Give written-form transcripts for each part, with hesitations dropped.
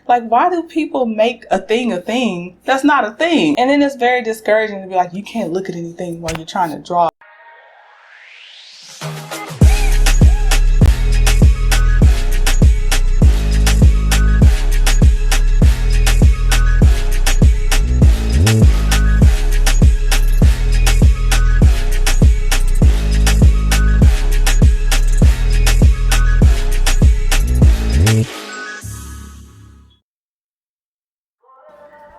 Like, why do people make a thing that's not a thing? And then it's very discouraging to be like, you can't look at anything while you're trying to draw.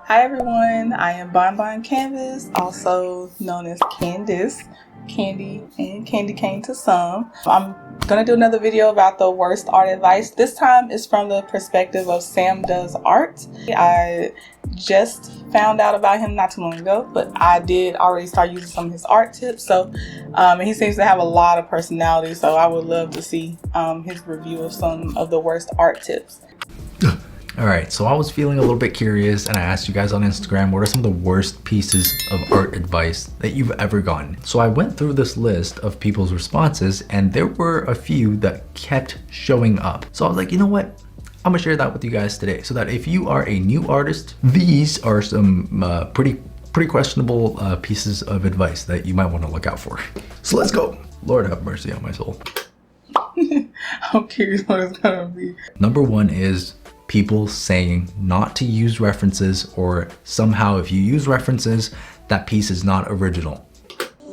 Hi everyone, I am Bonbon Canvas, also known as Candice, Candy and Candy Cane to some. I'm gonna do another video about the worst art advice. This time is from the perspective of Sam Does Art. I just found out about him not too long ago, but I did already start using some of his art tips. So, and he seems to have a lot of personality, so I would love to see his review of some of the worst art tips. All right, so I was feeling a little bit curious and I asked you guys on Instagram, what are some of the worst pieces of art advice that you've ever gotten? So I went through this list of people's responses and there were a few that kept showing up. So I was like, you know what? I'm gonna share that with you guys today so that if you are a new artist, these are some pretty questionable pieces of advice that you might wanna look out for. So let's go. Lord have mercy on my soul. I'm curious what it's gonna be. Number one is people saying not to use references, or somehow if you use references, that piece is not original.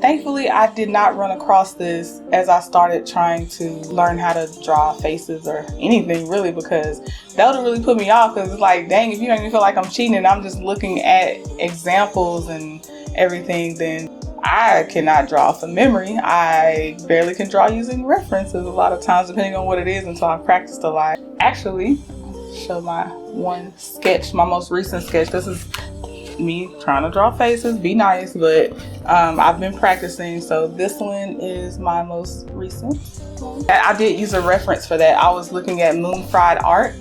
Thankfully, I did not run across this as I started trying to learn how to draw faces or anything really, because that would really put me off, because it's like, dang, if you don't even feel like I'm cheating and I'm just looking at examples and everything, then I cannot draw from memory. I barely can draw using references a lot of times, depending on what it is, until I've practiced a lot. Actually, show my one sketch, my most recent sketch. This is me trying to draw faces, be nice, but I've been practicing, so this one is my most recent. I did use a reference for that. I was looking at Moon Fried Art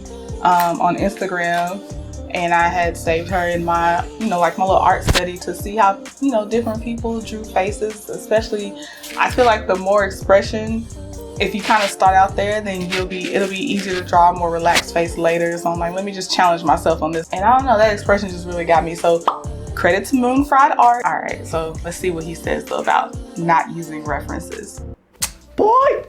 on Instagram, and I had saved her in my, like my little art study to see how, different people drew faces. Especially, I feel like the more expression, if you kind of start out there, then it'll be easier to draw a more relaxed face later. So I'm like, let me just challenge myself on this. And I don't know, that expression just really got me. So credit to Moon Fried Art. All right, so let's see what he says though about not using references. Boy,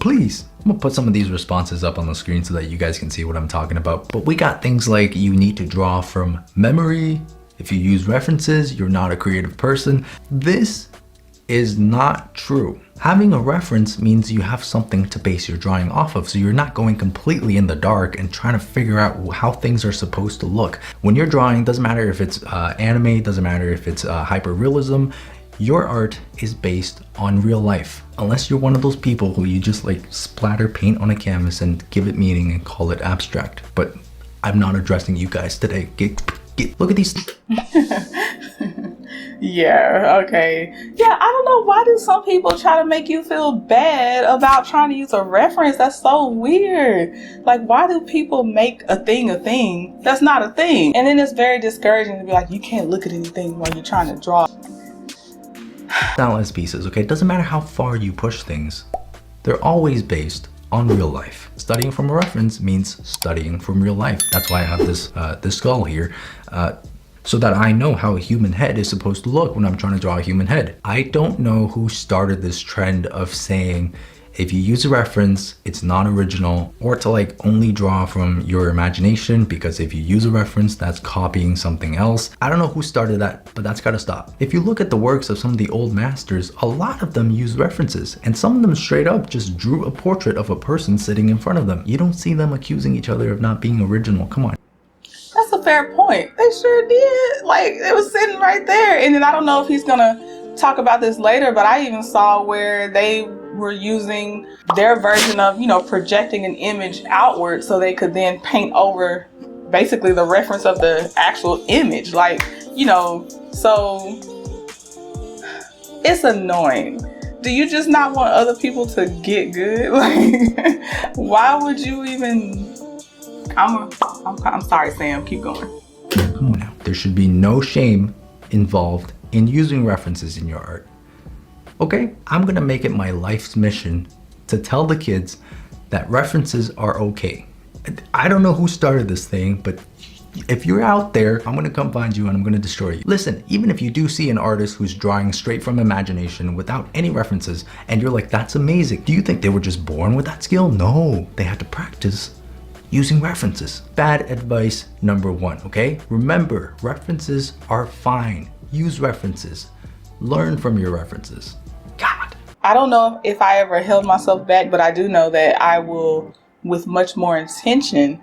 please. I'm gonna put some of these responses up on the screen so that you guys can see what I'm talking about. But we got things like, you need to draw from memory. If you use references, you're not a creative person. This is not true. Having a reference means you have something to base your drawing off of, so you're not going completely in the dark and trying to figure out how things are supposed to look. When you're drawing, doesn't matter if it's anime, doesn't matter if it's hyper-realism, your art is based on real life. Unless you're one of those people who you just like splatter paint on a canvas and give it meaning and call it abstract. But I'm not addressing you guys today. Look at these. Yeah, okay. Yeah, I don't know, why do some people try to make you feel bad about trying to use a reference? That's so weird. Like, why do people make a thing that's not a thing? And then it's very discouraging to be like, you can't look at anything while you're trying to draw. Countless pieces, okay? It doesn't matter how far you push things. They're always based on real life. Studying from a reference means studying from real life. That's why I have this skull here. So that I know how a human head is supposed to look when I'm trying to draw a human head. I don't know who started this trend of saying, if you use a reference, it's not original, or to like only draw from your imagination, because if you use a reference, that's copying something else. I don't know who started that, but that's gotta stop. If you look at the works of some of the old masters, a lot of them use references, and some of them straight up just drew a portrait of a person sitting in front of them. You don't see them accusing each other of not being original, come on. That's a fair point. They sure did. Like, it was sitting right there. And then I don't know if he's gonna talk about this later, but I even saw where they were using their version of, projecting an image outward so they could then paint over basically the reference of the actual image. Like, so it's annoying. Do you just not want other people to get good? Like, why would you even... I'm sorry, Sam. Keep going. Come on now. There should be no shame involved in using references in your art. Okay? I'm gonna make it my life's mission to tell the kids that references are okay. I don't know who started this thing, but if you're out there, I'm gonna come find you and I'm gonna destroy you. Listen, even if you do see an artist who's drawing straight from imagination without any references, and you're like, that's amazing, do you think they were just born with that skill? No, they had to practice using references. Bad advice number 1, okay? Remember, references are fine. Use references. Learn from your references. God. I don't know if I ever held myself back, but I do know that I will, with much more intention,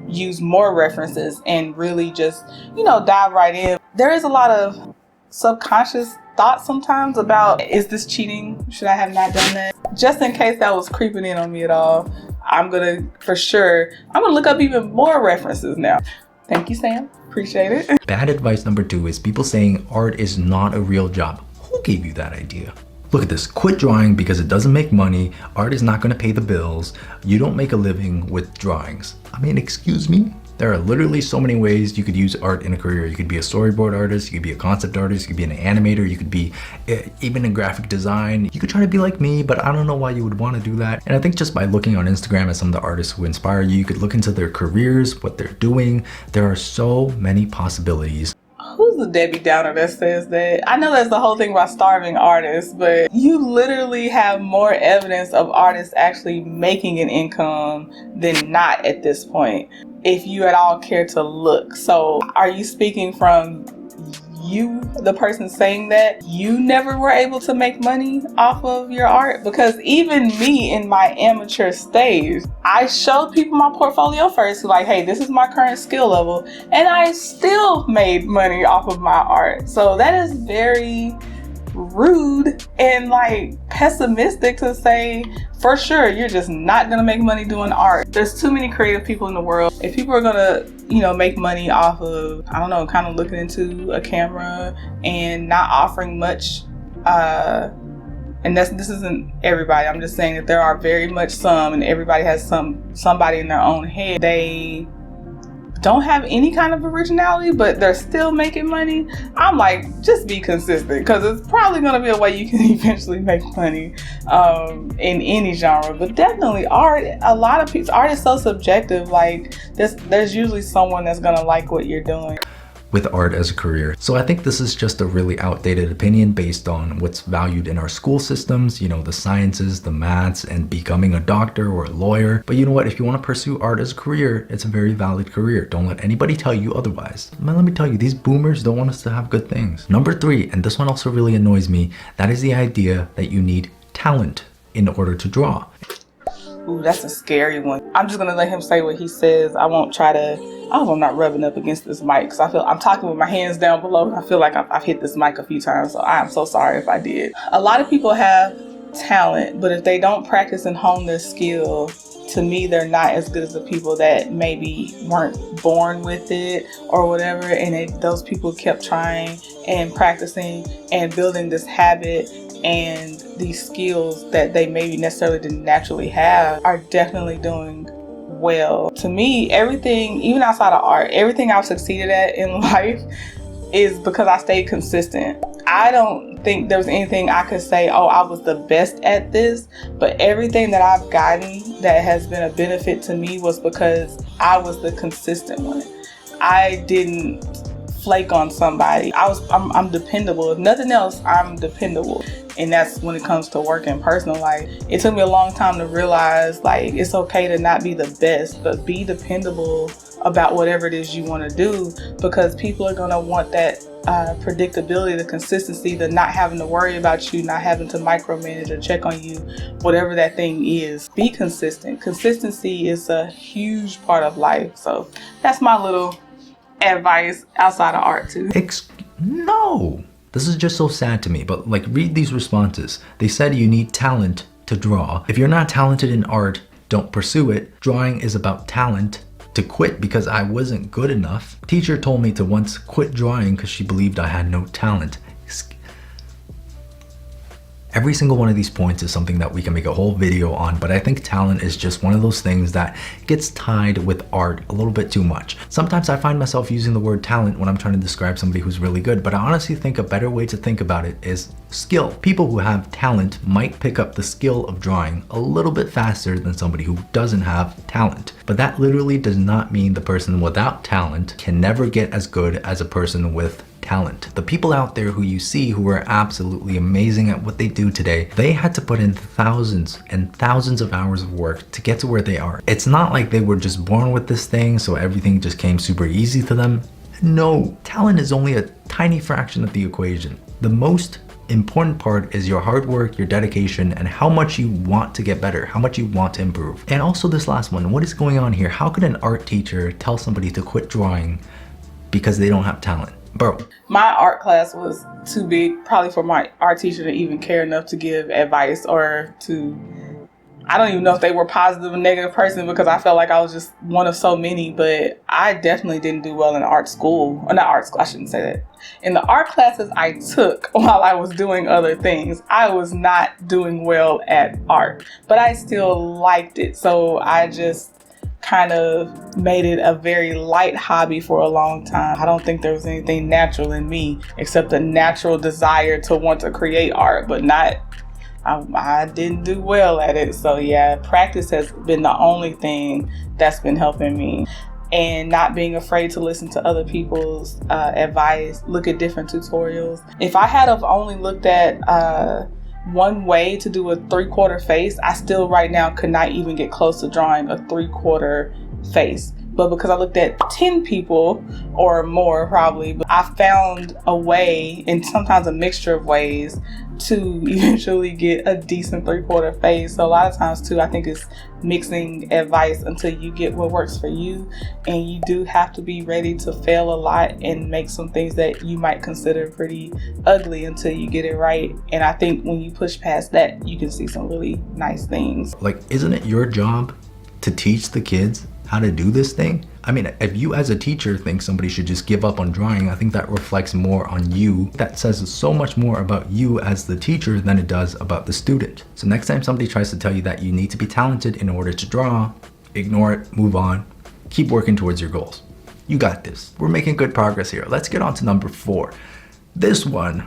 use more references and really just, dive right in. There is a lot of subconscious thoughts sometimes about, is this cheating? Should I have not done that? Just in case that was creeping in on me at all, I'm gonna look up even more references now. Thank you, Sam. Appreciate it. Bad advice number 2 is people saying art is not a real job. Who gave you that idea? Look at this, quit drawing because it doesn't make money. Art is not gonna pay the bills. You don't make a living with drawings. I mean, excuse me? There are literally so many ways you could use art in a career. You could be a storyboard artist, you could be a concept artist, you could be an animator, you could be even in graphic design. You could try to be like me, but I don't know why you would want to do that. And I think just by looking on Instagram at some of the artists who inspire you, you could look into their careers, what they're doing. There are so many possibilities. Who's the Debbie Downer that says that? I know that's the whole thing about starving artists, but you literally have more evidence of artists actually making an income than not at this point, if you at all care to look. So are you speaking from you, the person saying that, you never were able to make money off of your art? Because even me in my amateur stage, I showed people my portfolio first, like, hey, this is my current skill level, and I still made money off of my art. So that is very rude and pessimistic to say for sure you're just not gonna make money doing art. There's too many creative people in the world. If people are gonna make money off of, I don't know, kind of looking into a camera and not offering much, and this isn't everybody, I'm just saying that there are very much some, and everybody has somebody in their own head. They don't have any kind of originality, but they're still making money. I'm like, just be consistent, because it's probably going to be a way you can eventually make money in any genre. But definitely art, a lot of people, art is so subjective. There's usually someone that's going to like what you're doing. With art as a career. So I think this is just a really outdated opinion based on what's valued in our school systems, the sciences, the maths, and becoming a doctor or a lawyer. But you know what? If you want to pursue art as a career, it's a very valid career. Don't let anybody tell you otherwise. Man, let me tell you, these boomers don't want us to have good things. Number 3, and this one also really annoys me, that is the idea that you need talent in order to draw. Ooh, that's a scary one. I'm just gonna let him say what he says. I won't try to, I hope I'm not rubbing up against this mic, because I feel I'm talking with my hands down below. I feel like I've hit this mic a few times, so I am so sorry if I did. A lot of people have talent, but if they don't practice and hone their skill, to me, they're not as good as the people that maybe weren't born with it or whatever, and those people kept trying and practicing and building this habit, and these skills that they maybe necessarily didn't naturally have are definitely doing well. To me, everything, even outside of art, everything I've succeeded at in life is because I stayed consistent. I don't think there was anything I could say, oh, I was the best at this, but everything that I've gotten that has been a benefit to me was because I was the consistent one. I didn't flake on somebody. I'm dependable. If nothing else, I'm dependable. And that's when it comes to work and personal life. It took me a long time to realize it's okay to not be the best, but be dependable about whatever it is you want to do, because people are going to want that predictability, the consistency, the not having to worry about you, not having to micromanage or check on you, whatever that thing is. Be consistent. Consistency is a huge part of life. So that's my little advice outside of art too. No. This is just so sad to me, but read these responses. They said you need talent to draw. If you're not talented in art, don't pursue it. Drawing is about talent. To quit because I wasn't good enough. Teacher told me to once quit drawing because she believed I had no talent. Every single one of these points is something that we can make a whole video on, but I think talent is just one of those things that gets tied with art a little bit too much. Sometimes I find myself using the word talent when I'm trying to describe somebody who's really good, but I honestly think a better way to think about it is skill. People who have talent might pick up the skill of drawing a little bit faster than somebody who doesn't have talent. But that literally does not mean the person without talent can never get as good as a person with talent. The people out there who you see who are absolutely amazing at what they do today, they had to put in thousands and thousands of hours of work to get to where they are. It's not like they were just born with this thing, so everything just came super easy to them. No, talent is only a tiny fraction of the equation. The most important part is your hard work, your dedication, and how much you want to get better, how much you want to improve. And also this last one, what is going on here? How could an art teacher tell somebody to quit drawing because they don't have talent? Bro. My art class was too big probably for my art teacher to even care enough to give advice or to, I don't even know if they were positive or negative person because I felt like I was just one of so many, but I definitely didn't do well in art school. Or not art school, I shouldn't say that. In the art classes I took while I was doing other things, I was not doing well at art, but I still liked it. So I just kind of made it a very light hobby for a long time. I don't think there was anything natural in me except a natural desire to want to create art, but I didn't do well at it. So yeah, practice has been the only thing that's been helping me. And not being afraid to listen to other people's advice, look at different tutorials. If I had have only looked at one way to do a 3/4 face, I still right now could not even get close to drawing a 3/4 face. But because I looked at 10 people or more probably, but I found a way, and sometimes a mixture of ways, to eventually get a decent 3/4 face. So a lot of times too, I think it's mixing advice until you get what works for you. And you do have to be ready to fail a lot and make some things that you might consider pretty ugly until you get it right. And I think when you push past that, you can see some really nice things. Like, isn't it your job to teach the kids how to do this thing? I mean, if you as a teacher think somebody should just give up on drawing, I think that reflects more on you. That says so much more about you as the teacher than it does about the student. So next time somebody tries to tell you that you need to be talented in order to draw, ignore it, move on, keep working towards your goals. You got this. We're making good progress here. Let's get on to number 4. This one,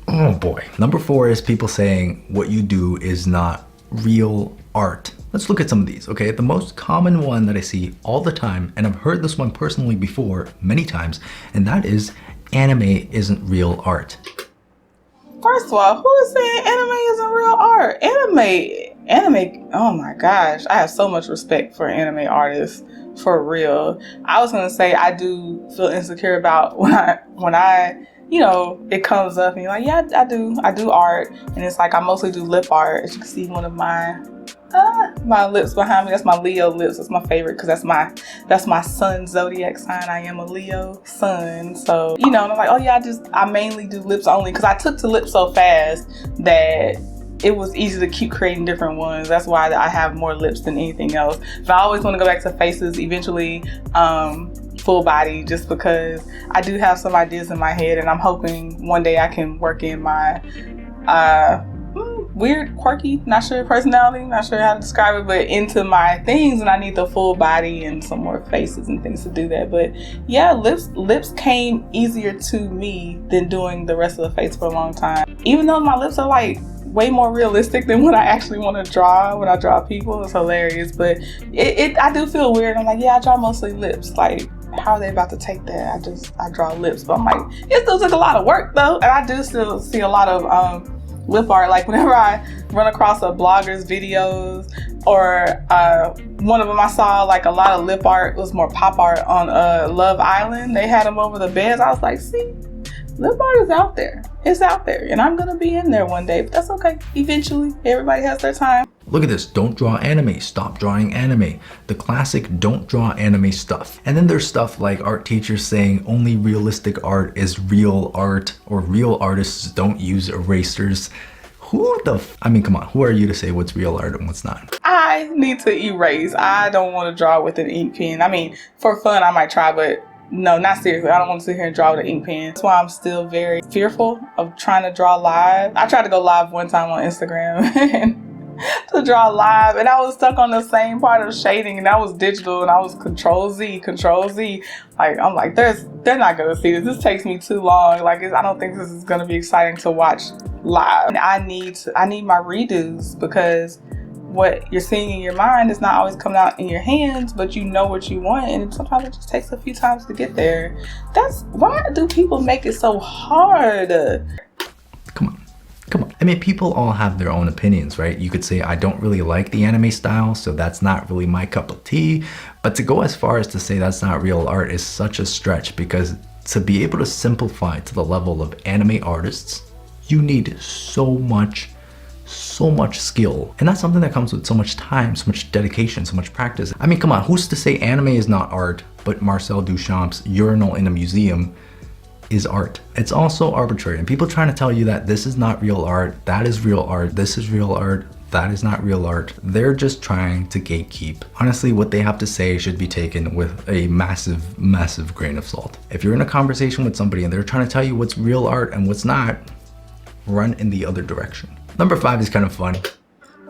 oh boy. Number 4 is people saying what you do is not real art. Let's look at some of these, okay? The most common one that I see all the time, and I've heard this one personally before many times, and that is anime isn't real art. First of all, who is saying anime isn't real art? Anime, oh my gosh, I have so much respect for anime artists, for real. I was gonna say I do feel insecure about when I you know, it comes up and you're like, yeah, I do art. And it's like, I mostly do lip art. As you can see, one of my lips behind me, that's my Leo lips. That's my favorite because that's my sun zodiac sign. I am a Leo sun. So, you know, and I'm like, oh yeah, I mainly do lips only because I took to lips so fast that it was easy to keep creating different ones. That's why I have more lips than anything else. But I always want to go back to faces eventually, full body, just because I do have some ideas in my head and I'm hoping one day I can work in my weird, quirky, not sure personality, not sure how to describe it, but into my things, and I need the full body and some more faces and things to do that. But yeah, lips came easier to me than doing the rest of the face for a long time. Even though my lips are like way more realistic than what I actually want to draw when I draw people. It's hilarious, but I do feel weird. I'm like, yeah, I draw mostly lips. Like, how are they about to take that? I draw lips, but I'm like, it still took a lot of work though. And I do still see a lot of lip art. Like whenever I run across a blogger's videos or one of them I saw like a lot of lip art, was more pop art on Love Island. They had them over the beds. I was like, see, lip art is out there. It's out there, and I'm gonna be in there one day, but that's okay. Eventually, everybody has their time. Look at this, don't draw anime, stop drawing anime. The classic don't draw anime stuff. And then there's stuff like art teachers saying only realistic art is real art, or real artists don't use erasers. I mean, come on, who are you to say what's real art and what's not? I need to erase. I don't want to draw with an ink pen. I mean, for fun, I might try, but No, not seriously. I don't want to sit here and draw with an ink pen. That's why I'm still very fearful of trying to draw live. I tried to go live one time on Instagram and to draw live, and I was stuck on the same part of shading, and that was digital, and I was Control Z. Like, I'm like, they're not gonna see this. This takes me too long. Like, I don't think this is gonna be exciting to watch live. And I need my redos, because what you're seeing in your mind is not always coming out in your hands, but you know what you want, and sometimes it just takes a few times to get there. That's why do people make it so hard? Come on. I mean, people all have their own opinions, right? You could say, I don't really like the anime style, so that's not really my cup of tea. But to go as far as to say that's not real art is such a stretch, because to be able to simplify to the level of anime artists, you need so much skill. And that's something that comes with so much time, so much dedication, so much practice. I mean, come on, who's to say anime is not art, but Marcel Duchamp's urinal in a museum is art? It's also arbitrary. And people trying to tell you that this is not real art, that is real art, this is real art, that is not real art. They're just trying to gatekeep. Honestly, what they have to say should be taken with a massive grain of salt. If you're in a conversation with somebody and they're trying to tell you what's real art and what's not, run in the other direction. Number 5 is kind of fun.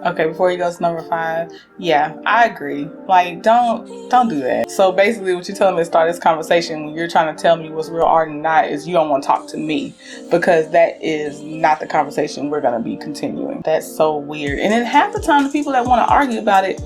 Okay, before you go to number 5, yeah, I agree. Like, don't do that. So basically what you're telling me to start this conversation when you're trying to tell me what's real art and not is you don't want to talk to me, because that is not the conversation we're going to be continuing. That's so weird. And then half the time the people that want to argue about it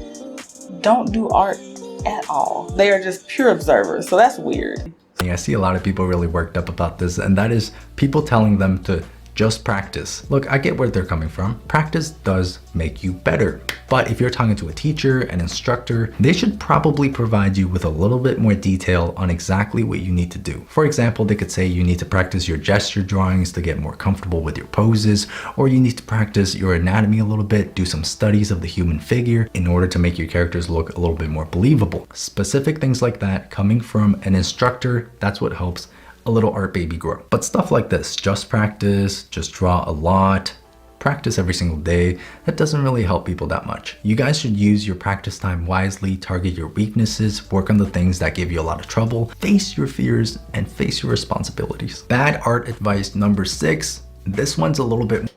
don't do art at all. They are just pure observers. So that's weird. I see a lot of people really worked up about this, and that is people telling them to just practice. Look, I get where they're coming from. Practice does make you better. But if you're talking to a teacher, an instructor, they should probably provide you with a little bit more detail on exactly what you need to do. For example, they could say you need to practice your gesture drawings to get more comfortable with your poses, or you need to practice your anatomy a little bit, do some studies of the human figure in order to make your characters look a little bit more believable. Specific things like that coming from an instructor, that's what helps a little art baby grow. But stuff like this, just practice, just draw a lot, practice every single day, that doesn't really help people that much. You guys should use your practice time wisely, target your weaknesses, work on the things that give you a lot of trouble, face your fears, and face your responsibilities. Bad art advice number 6. This one's a little bit.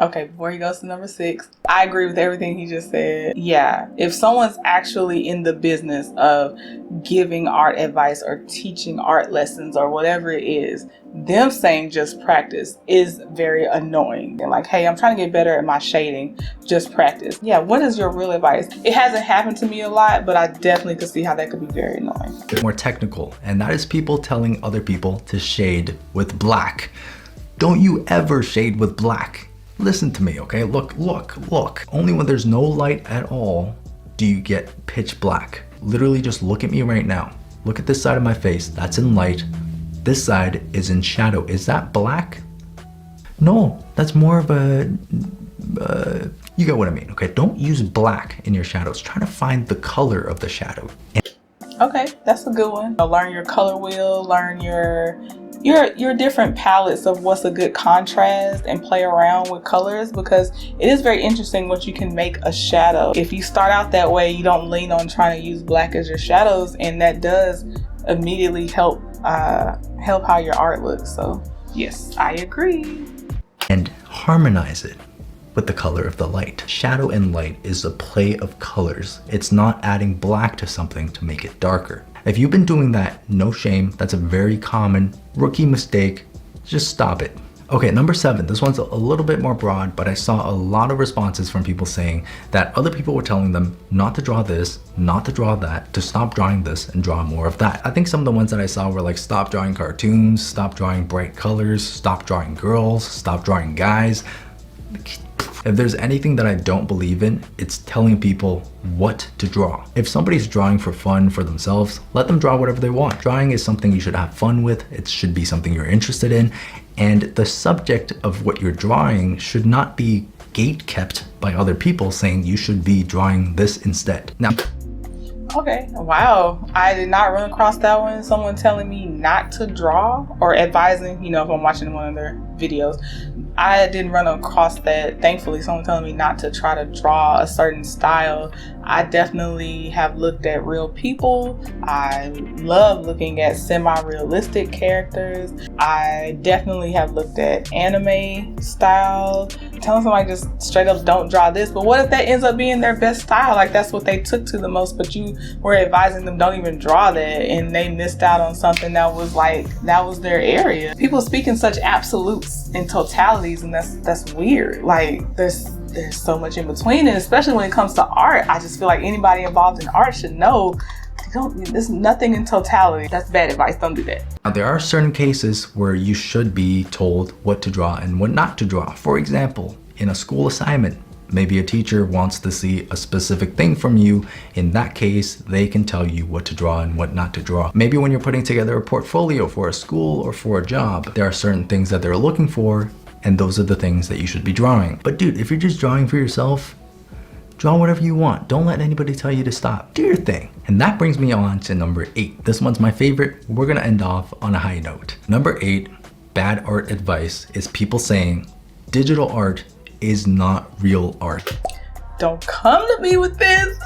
Okay, before he goes to number 6, I agree with everything he just said. Yeah, if someone's actually in the business of giving art advice or teaching art lessons or whatever it is, them saying just practice is very annoying. And like, hey, I'm trying to get better at my shading, just practice. Yeah, what is your real advice? It hasn't happened to me a lot, but I definitely could see how that could be very annoying. More technical, and that is people telling other people to shade with black. Don't you ever shade with black. Listen to me, okay? Look. Only when there's no light at all do you get pitch black. Literally just look at me right now. Look at this side of my face, that's in light. This side is in shadow. Is that black? No, that's more of a, you get what I mean, okay? Don't use black in your shadows. Try to find the color of the shadow. Okay, that's a good one. Learn your color wheel, learn your different palettes of what's a good contrast, and play around with colors, because it is very interesting what you can make a shadow. If you start out that way, you don't lean on trying to use black as your shadows, and that does immediately help how your art looks. So yes, I agree. And harmonize it with the color of the light. Shadow and light is a play of colors. It's not adding black to something to make it darker. If you've been doing that, no shame. That's a very common rookie mistake. Just stop it. Okay, number 7, this one's a little bit more broad, but I saw a lot of responses from people saying that other people were telling them not to draw this, not to draw that, to stop drawing this and draw more of that. I think some of the ones that I saw were like, stop drawing cartoons, stop drawing bright colors, stop drawing girls, stop drawing guys. If there's anything that I don't believe in, it's telling people what to draw. If somebody's drawing for fun for themselves, let them draw whatever they want. Drawing is something you should have fun with. It should be something you're interested in. And the subject of what you're drawing should not be gate kept by other people saying you should be drawing this instead. Now, okay, wow. I did not run across that one. Someone telling me not to draw or advising, if I'm watching one of their videos, I didn't run across that. Thankfully, someone telling me not to try to draw a certain style. I definitely have looked at real people. I love looking at semi-realistic characters. I definitely have looked at anime style. Telling somebody just straight up don't draw this, but what if that ends up being their best style? Like that's what they took to the most, but you were advising them don't even draw that, and they missed out on something that was their area. People speak in such absolutes and totalities, and that's weird. Like there's so much in between, and especially when it comes to art, I just feel like anybody involved in art should know there's nothing in totality. That's bad advice. Don't do that. Now, there are certain cases where you should be told what to draw and what not to draw. For example, in a school assignment, maybe a teacher wants to see a specific thing from you. In that case, they can tell you what to draw and what not to draw. Maybe when you're putting together a portfolio for a school or for a job, there are certain things that they're looking for, and those are the things that you should be drawing. But dude, if you're just drawing for yourself, draw whatever you want. Don't let anybody tell you to stop. Do your thing. And that brings me on to number 8. This one's my favorite. We're gonna end off on a high note. Number 8, bad art advice is people saying digital art is not real art. Don't come to me with this.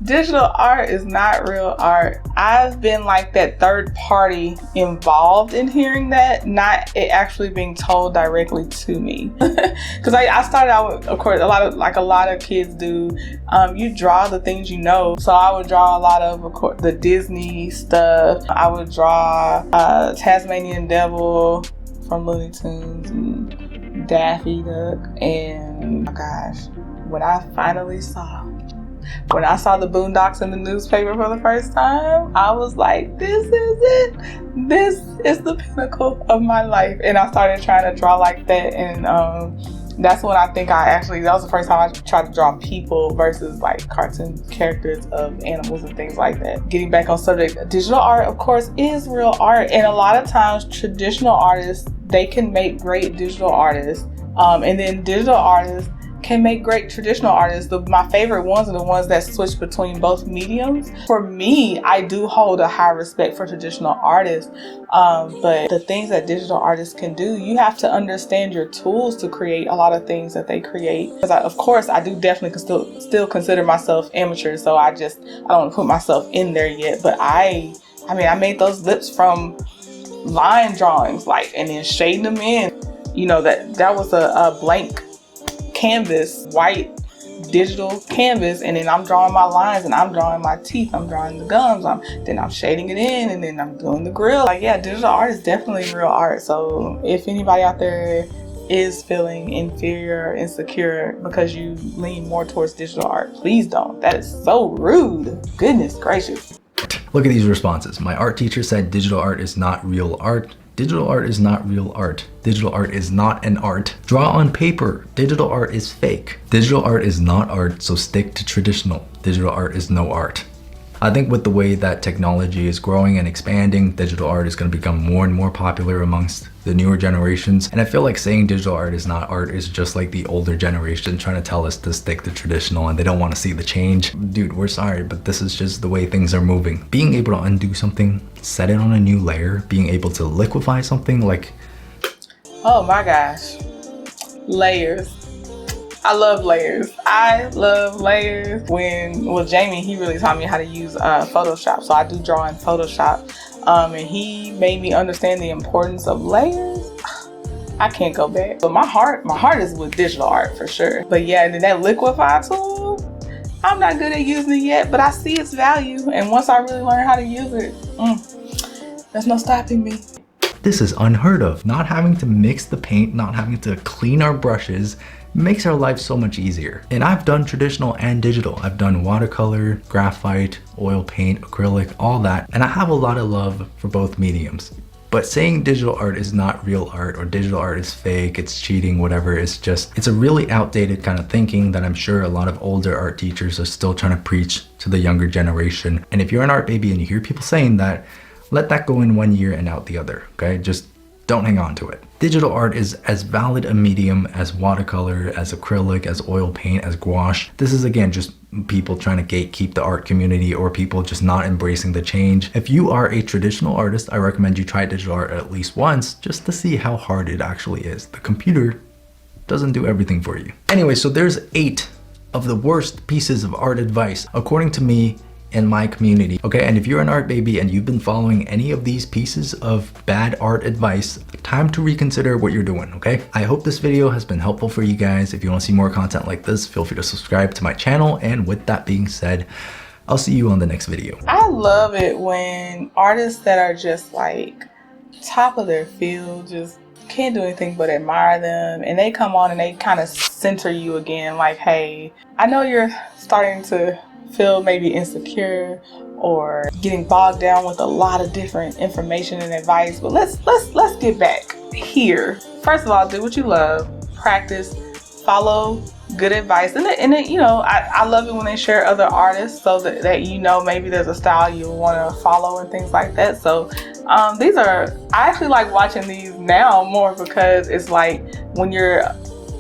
Digital art is not real art. I've been like that third party involved in hearing that, not it actually being told directly to me. Because I started out with, of course, a lot of kids do. You draw the things you know. So I would draw a lot of course, the Disney stuff. I would draw Tasmanian Devil from Looney Tunes and Daffy Duck. And oh my gosh, when I saw the Boondocks in the newspaper for the first time, I was like, this is it. This is the pinnacle of my life. And I started trying to draw like that. And that's when I think that was the first time I tried to draw people versus like cartoon characters of animals and things like that. Getting back on subject, digital art, of course, is real art. And a lot of times traditional artists, they can make great digital artists. And then digital artists can make great traditional artists. My favorite ones are the ones that switch between both mediums. For me, I do hold a high respect for traditional artists, but the things that digital artists can do, you have to understand your tools to create a lot of things that they create. Because of course, I do definitely still consider myself amateur, so I don't want to put myself in there yet. But I made those lips from line drawings, and then shading them in. You know, that was a blank canvas, white digital canvas, and then I'm drawing my lines, and I'm drawing my teeth, I'm drawing the gums, then I'm shading it in, and then I'm doing the grill. Digital art is definitely real art. So if anybody out there is feeling inferior or insecure because you lean more towards digital art, please don't. That is so rude. Goodness gracious. Look at these responses. My art teacher said digital art is not real art. Digital art is not real art. Digital art is not an art. Draw on paper. Digital art is fake. Digital art is not art, so stick to traditional. Digital art is no art. I think with the way that technology is growing and expanding, digital art is going to become more and more popular amongst the newer generations. And I feel like saying digital art is not art is just like the older generation trying to tell us to stick to traditional, and they don't want to see the change. Dude, we're sorry, but this is just the way things are moving. Being able to undo something, set it on a new layer, being able to liquefy something oh my gosh, layers. I love layers. Jamie, he really taught me how to use Photoshop. So I do draw in Photoshop. And he made me understand the importance of layers. I can't go back. But my heart is with digital art for sure. But yeah, and then that liquefy tool, I'm not good at using it yet, but I see its value. And once I really learn how to use it, there's no stopping me. This is unheard of. Not having to mix the paint, not having to clean our brushes, makes our life so much easier. And I've done traditional and digital. I've done watercolor, graphite, oil paint, acrylic, all that. And I have a lot of love for both mediums. But saying digital art is not real art, or digital art is fake, it's cheating, whatever, it's a really outdated kind of thinking that I'm sure a lot of older art teachers are still trying to preach to the younger generation. And if you're an art baby and you hear people saying that, let that go in one ear and out the other, okay? Just don't hang on to it. Digital art is as valid a medium as watercolor, as acrylic, as oil paint, as gouache. This is again just people trying to gatekeep the art community or people just not embracing the change. If you are a traditional artist, I recommend you try digital art at least once just to see how hard it actually is. The computer doesn't do everything for you. Anyway, so there's 8 of the worst pieces of art advice according to me in my community. Okay, and if you're an art baby and you've been following any of these pieces of bad art advice, time to reconsider what you're doing, okay? I hope this video has been helpful for you guys. If you want to see more content like this, feel free to subscribe to my channel. And with that being said, I'll see you on the next video. I love it when artists that are just like top of their field, just can't do anything but admire them, and they come on and they kind of center you again, like, hey, I know you're starting to feel maybe insecure or getting bogged down with a lot of different information and advice, but let's get back here. First of all, do what you love, practice, follow good advice, and then you know, I love it when they share other artists so that you know maybe there's a style you want to follow and things like that. So these are, I actually like watching these now more because it's like when you're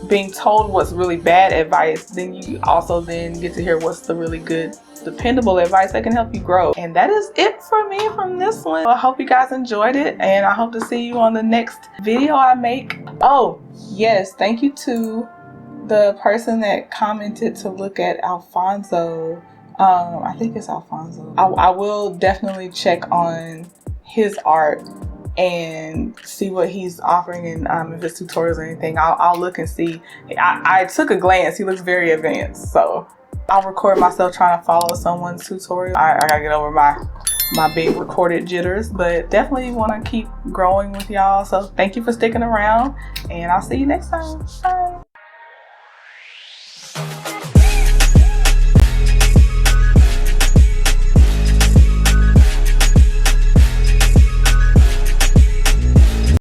being told what's really bad advice, then you also then get to hear what's the really good, dependable advice that can help you grow. And that is it for me from this one. I hope you guys enjoyed it, and I hope to see you on the next video I make. Oh yes, thank you to the person that commented to look at Alfonso. I think it's Alfonso. I will definitely check on his art and see what he's offering, and if it's tutorials or anything, I'll look and see. I took a glance. He looks very advanced, so I'll record myself trying to follow someone's tutorial. I gotta get over my big recorded jitters, but definitely want to keep growing with y'all. So thank you for sticking around, and I'll see you next time. Bye.